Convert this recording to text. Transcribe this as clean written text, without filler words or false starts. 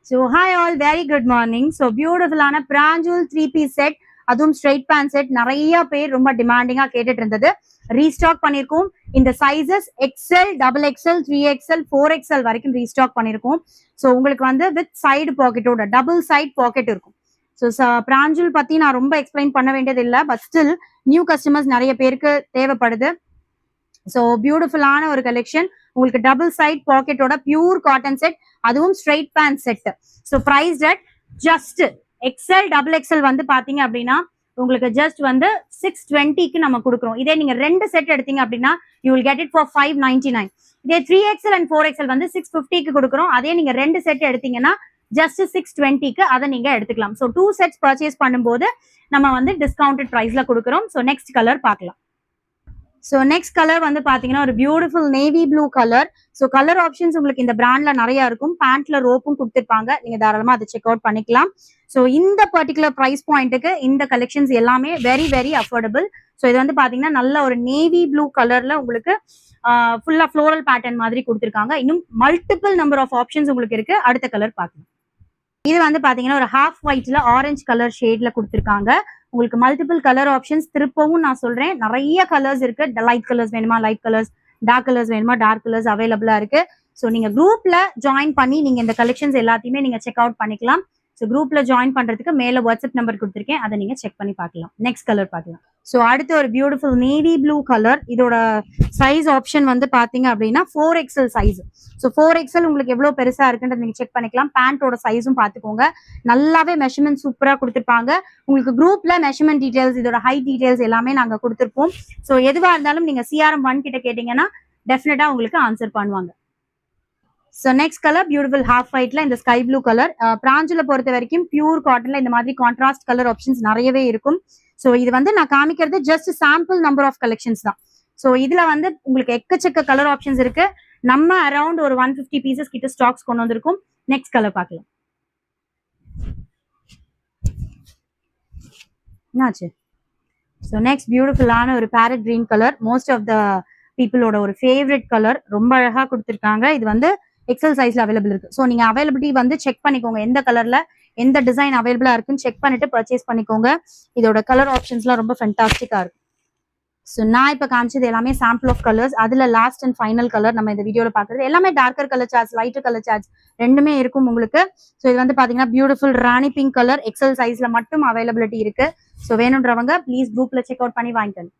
So hi all, very good morning. So beautiful ஆன பிராஞ்சூல் 3 piece set, அதுவும் straight pant set நிறைய பேர் ரொம்ப டிமாண்டிங்கா கேட்டுட்டு இருந்தது. ரீஸ்டாக் பண்ணிருக்கோம். இந்த sizes XL, double XL, 3XL, 4XL வரைக்கும் ரீஸ்டாக் பண்ணிருக்கோம். ஸோ உங்களுக்கு வந்து வித் சைடு பாக்கெட்டோட டபுள் சைட் பாக்கெட் இருக்கும். ஸோ பிராஞ்சூல் பத்தி நான் ரொம்ப எக்ஸ்பிளைன் பண்ண வேண்டியது இல்லை, பட் ஸ்டில் நியூ கஸ்டமர்ஸ் நிறைய பேருக்கு தேவைப்படுது. ஸோ பியூட்டிஃபுல்லான ஒரு கலெக்ஷன். உங்களுக்கு டபுள் சைட் பாக்கெட்டோட பியூர் காட்டன் செட், அதுவும் straight pant set. So price at just XL, double XL வந்து பாத்தீங்க அப்படின்னா உங்களுக்கு ஜஸ்ட் வந்து 620க்கு நம்ம கொடுக்குறோம். இதே நீங்க ரெண்டு செட் எடுத்தீங்க அப்படின்னா you will get it for 599. இதே 3XL அண்ட் 4XL வந்து 650க்கு கொடுக்குறோம். அதே நீங்க ரெண்டு செட் எடுத்தீங்கன்னா ஜஸ்ட் 620க்கு அதை நீங்க எடுத்துக்கலாம். ஸோ 2 செட்ஸ் பர்ச்சேஸ் பண்ணும்போது நம்ம வந்து டிஸ்கவுண்டட் ப்ரைஸ்ல கொடுக்குறோம். ஸோ நெக்ஸ்ட் கலர் பார்க்கலாம். ஸோ நெக்ஸ்ட் கலர் வந்து பாத்தீங்கன்னா ஒரு beautiful navy blue colour. So colour options உங்களுக்கு இந்த பிராண்ட்ல நிறைய இருக்கும். பேண்ட்ல ரோப்பும் கொடுத்துருப்பாங்க, நீங்க தாராளமா அதை செக் அவுட் பண்ணிக்கலாம். ஸோ இந்த பர்டிகுலர் ப்ரைஸ் பாயிண்ட்டுக்கு இந்த கலெக்ஷன்ஸ் எல்லாமே வெரி வெரி அஃபோர்டபுள். ஸோ இது வந்து பாத்தீங்கன்னா நல்ல ஒரு நேவி ப்ளூ கலர்ல உங்களுக்கு ஃபுல்லா ஃப்ளோரல் பேட்டர்ன் மாதிரி கொடுத்துருக்காங்க. இன்னும் மல்டிபிள் நம்பர் ஆஃப் ஆப்ஷன்ஸ் உங்களுக்கு இருக்கு. அடுத்த கலர் பார்க்கலாம். இது வந்து பாத்தீங்கன்னா ஒரு ஹாஃப் ஒயிட்ல ஆரஞ்சு கலர் ஷேட்ல கொடுத்துருக்காங்க. உங்களுக்கு மல்டிபிள் கலர் ஆப்ஷன்ஸ் திருப்பவும் நான் சொல்றேன், நிறைய கலர்ஸ் இருக்கு. லைட் கலர்ஸ் வேணுமா லைட் கலர்ஸ், டார்க் கலர்ஸ் வேணுமா டார்க் கலர்ஸ் அவைலபிளா இருக்கு. ஸோ நீங்க குரூப்ல ஜாயின் பண்ணி நீங்க இந்த கலெக்ஷன்ஸ் எல்லாத்தையுமே நீங்க செக் அவுட் பண்ணிக்கலாம். ஸோ குரூப்ல ஜாயின் பண்றதுக்கு மேல வாட்ஸ்அப் நம்பர் கொடுத்துருக்கேன், அதை நீங்க செக் பண்ணி பார்க்கலாம். நெக்ஸ்ட் கலர் பார்க்கலாம். ஸோ அடுத்து ஒரு பியூட்டிஃபுல் நேவி ப்ளூ கலர். இதோட சைஸ் ஆப்ஷன் வந்து பாத்தீங்க அப்படின்னா 4XL சைஸ். ஸோ 4XL உங்களுக்கு எவ்வளவு பெருசா இருக்குன்றது நீங்க செக் பண்ணிக்கலாம். பேண்டோட சைஸும் பாத்துக்கோங்க, நல்லாவே மெஷர்மெண்ட் சூப்பரா கொடுத்துருப்பாங்க. உங்களுக்கு குரூப்ல மெஷர்மெண்ட் டீடைல்ஸ், இதோட ஹைட் டீடைல்ஸ் எல்லாமே நாங்க கொடுத்துருப்போம். ஸோ எதுவா இருந்தாலும் நீங்க CRM1 கிட்ட கேட்டீங்கன்னா டெஃபினட்டா உங்களுக்கு ஆன்சர் பண்ணுவாங்க. So next colour beautiful half ஒயிட்ல இந்த ஸ்கை ப்ளூ கலர். பிராஞ்சுல பொறுத்த வரைக்கும் பியூர் காட்டன்ல இந்த மாதிரி கான்ட்ராஸ்ட் கலர் ஆப்ஷன்ஸ் நிறையவே இருக்கும். ஸோ இது வந்து நான் காமிக்கிறது just sample number of collections தான். ஸோ இதுல வந்து உங்களுக்கு எக்கச்சக்க கலர் ஆப்ஷன்ஸ் இருக்கு. நம்ம அரௌண்ட் ஒரு 150 பீசஸ் கிட்ட ஸ்டாக்ஸ் கொண்டு வந்திருக்கும். நெக்ஸ்ட் கலர் பார்க்கலாம். என்னாச்சு? ஸோ நெக்ஸ்ட் பியூட்டிஃபுல்லான ஒரு parrot green colour, most of the பீப்புளோட ஒரு ஃபேவரட் கலர். ரொம்ப அழகா கொடுத்துருக்காங்க. இது வந்து எக்ஸல் சைஸ்ல அவைலபிள் இருக்கு. ஸோ நீங்க அவைலபிலிட்டி வந்து செக் பண்ணிக்கோங்க, எந்த கலர்ல எந்த டிசைன் அவைலபிளா இருக்குன்னு செக் பண்ணிட்டு பர்ச்சேஸ் பண்ணிக்கோங்க. இதோட கலர் ஆப்ஷன்ஸ்லாம் ரொம்ப ஃபென்டாஸ்டிக்கா இருக்கு. ஸோ நான் இப்போ காமிச்சது எல்லாமே சாம்பிள் ஆஃப் கலர்ஸ். அதுல லாஸ்ட் அண்ட் ஃபைனல் கலர் நம்ம இந்த வீடியோல பாக்குறது எல்லாமே darker colour charts, lighter colour charts ரெண்டுமே இருக்கும் உங்களுக்கு. ஸோ இது வந்து பாத்தீங்கன்னா beautiful rani pink colour, XL சைஸ்ல மட்டும் அவைலபிலிட்டி இருக்கு. ஸோ வேணுன்றவங்க ப்ளீஸ் குரூப்ல செக் அவுட் பண்ணி வாங்கிக்கணும்.